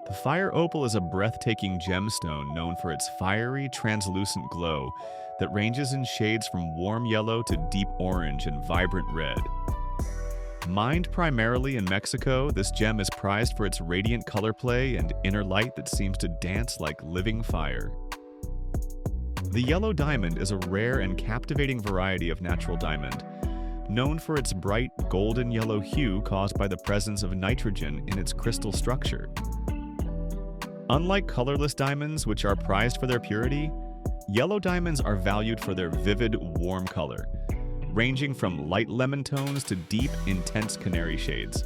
The fire opal is a breathtaking gemstone known for its fiery, translucent glow that ranges in shades from warm yellow to deep orange and vibrant red. Mined primarily in Mexico, this gem is prized for its radiant color play and inner light that seems to dance like living fire. The yellow diamond is a rare and captivating variety of natural diamond, known for its bright golden yellow hue caused by the presence of nitrogen in its crystal structure. Unlike colorless diamonds, which are prized for their purity, yellow diamonds are valued for their vivid, warm color, ranging from light lemon tones to deep, intense canary shades.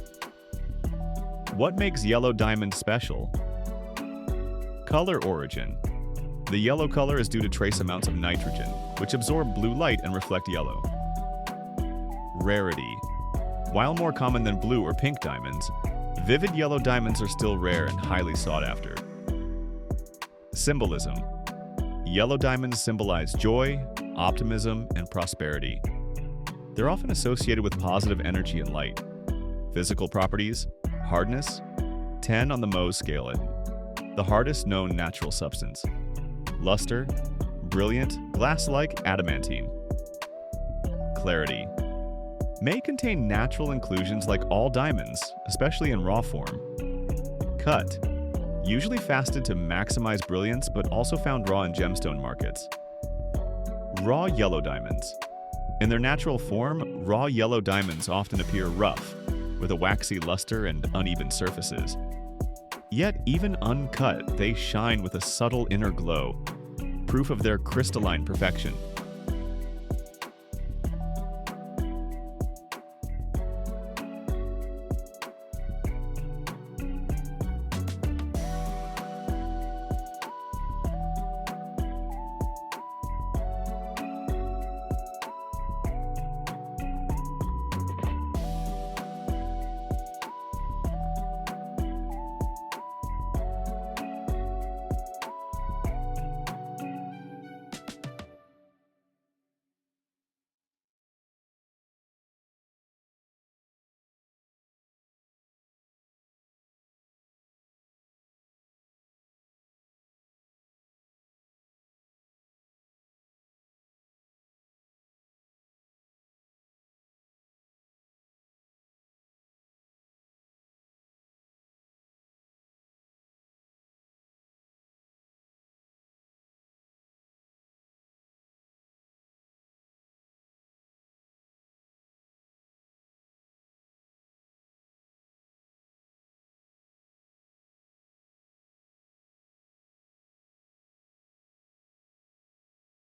What makes yellow diamond special? Color origin. The yellow color is due to trace amounts of nitrogen, which absorb blue light and reflect yellow. Rarity. While more common than blue or pink diamonds, vivid yellow diamonds are still rare and highly sought after. Symbolism. Yellow diamonds symbolize joy, optimism, and prosperity. They're often associated with positive energy and light. Physical properties: hardness, 10 on the Mohs scale, the hardest known natural substance. Luster, brilliant, glass-like adamantine. Clarity. May contain natural inclusions like all diamonds, especially in raw form. Cut. Usually faceted to maximize brilliance, but also found raw in gemstone markets. Raw yellow diamonds. In their natural form, raw yellow diamonds often appear rough, with a waxy luster and uneven surfaces. Yet, even uncut, they shine with a subtle inner glow, proof of their crystalline perfection.